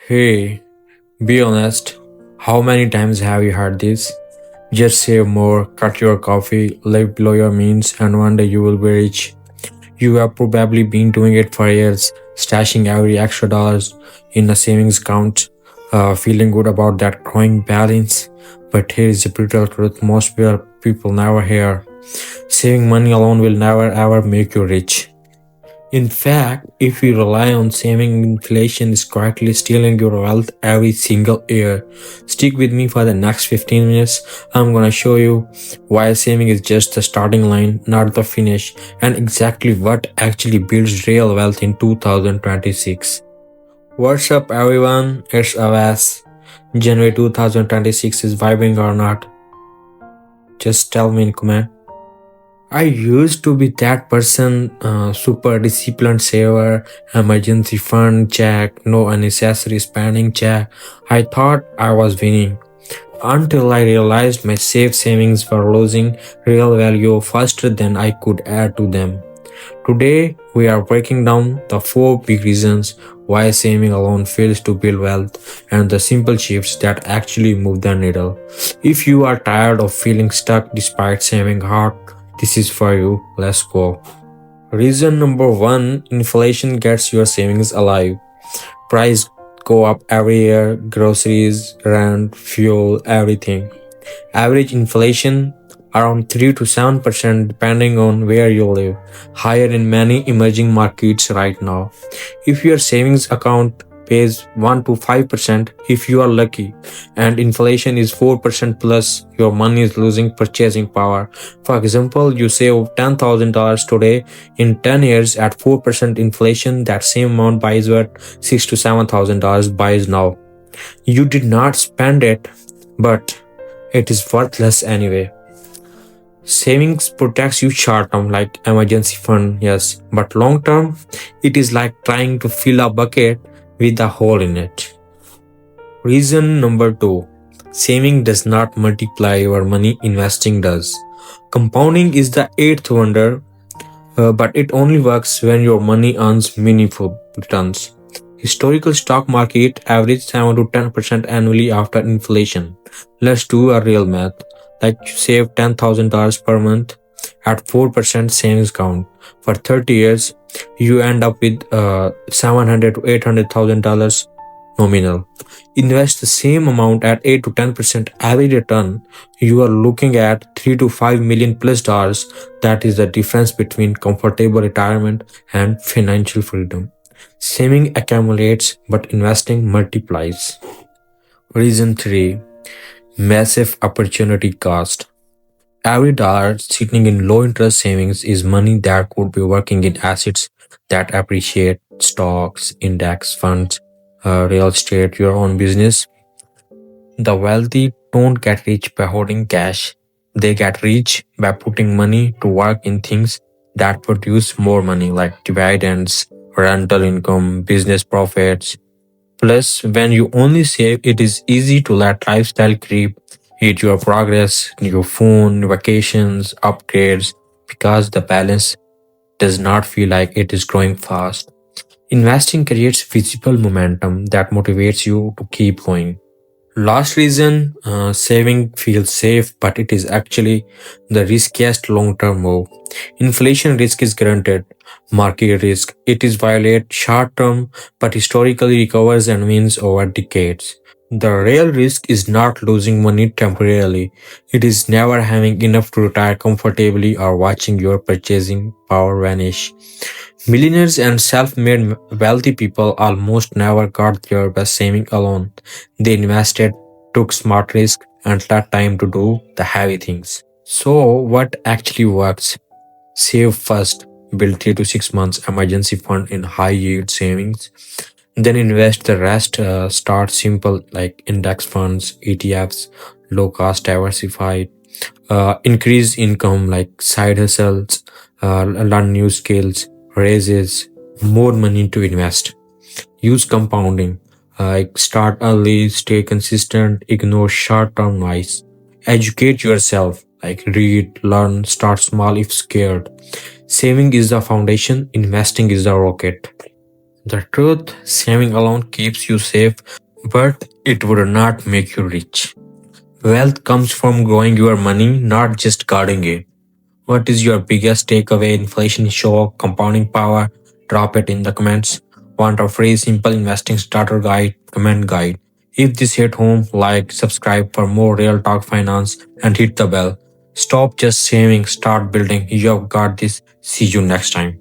Hey, be honest. How many times have you heard this? Just save more, cut your coffee, live below your means, and one day you will be rich. You have probably been doing it for years, stashing every extra dollars in a savings account, feeling good about that growing balance. But here is the brutal truth most people never hear. Saving money alone will never ever make you rich. In fact, if you rely on saving, inflation is quietly stealing your wealth every single year. Stick with me for the next 15 minutes. I'm gonna show you why saving is just the starting line, not the finish, and exactly what actually builds real wealth in 2026. What's up, everyone? It's Avas. January 2026 is vibing or not? Just tell me in comment. I used to be that person, super disciplined saver, emergency fund check, no unnecessary spending check. I thought I was winning until I realized my safe savings were losing real value faster than I could add to them. Today, we are breaking down the four big reasons why saving alone fails to build wealth and the simple shifts that actually move the needle. If you are tired of feeling stuck despite saving hard, this is for you. Let's go. Reason number one, inflation gets your savings alive. Price go up every year, groceries, rent, fuel, everything. Average inflation around 3 to 7% depending on where you live, higher in many emerging markets right now. If your savings account pays 1 to 5% if you are lucky, and inflation is 4% plus, your money is losing purchasing power. For example, you save $10,000 today. In 10 years at 4% inflation, that same amount buys what $6 to $7,000 buys now. You did not spend it, but it is worthless anyway. Savings protects you short term, like emergency fund, yes, but long term, it is like trying to fill a bucket with a hole in it. Reason number two, saving does not multiply your money, investing does. Compounding is the eighth wonder, but it only works when your money earns meaningful returns. Historical stock market average 7 to 10% annually after inflation. Let's do a real math. Like you save $10,000 per month at 4% savings count. For 30 years, you end up with $700 to $800,000 nominal. Invest the same amount at 8 to 10% average return. You are looking at 3 to 5 million plus dollars. That is the difference between comfortable retirement and financial freedom. Saving accumulates, but investing multiplies. Reason 3, massive opportunity cost. Every dollar sitting in low interest savings is money that could be working in assets that appreciate, stocks, index funds, real estate, your own business. The wealthy don't get rich by holding cash. They get rich by putting money to work in things that produce more money, like dividends, rental income, business profits. Plus, when you only save, it is easy to let lifestyle creep, eat your progress, your phone, vacations, upgrades, because the balance does not feel like it is growing fast. Investing creates visible momentum that motivates you to keep going. Last reason, saving feels safe, but it is actually the riskiest long-term move. Inflation risk is granted. Market risk, it is violate short-term, but historically recovers and wins over decades. The real risk is not losing money temporarily. It is never having enough to retire comfortably or watching your purchasing power vanish. Millionaires and self-made wealthy people almost never got there by saving alone. They invested, took smart risks, and let time to do the heavy things. So, what actually works? Save first. Build 3 to 6 months emergency fund in high yield savings. Then invest the rest. Start simple like index funds, ETFs, low cost diversified. Increase income like side hustles, learn new skills, raises more money to invest. Use compounding, like start early, stay consistent, ignore short term noise. Educate yourself, like read, learn, start small if scared. Saving is the foundation, investing is the rocket. The truth, saving alone keeps you safe, but it would not make you rich. Wealth comes from growing your money, not just guarding it. What is your biggest takeaway? Inflation shock, compounding power? Drop it in the comments. Want a free simple investing starter guide? Comment guide. If this hit home, like, subscribe for more real talk finance and hit the bell. Stop just saving, start building. You have got this. See you next time.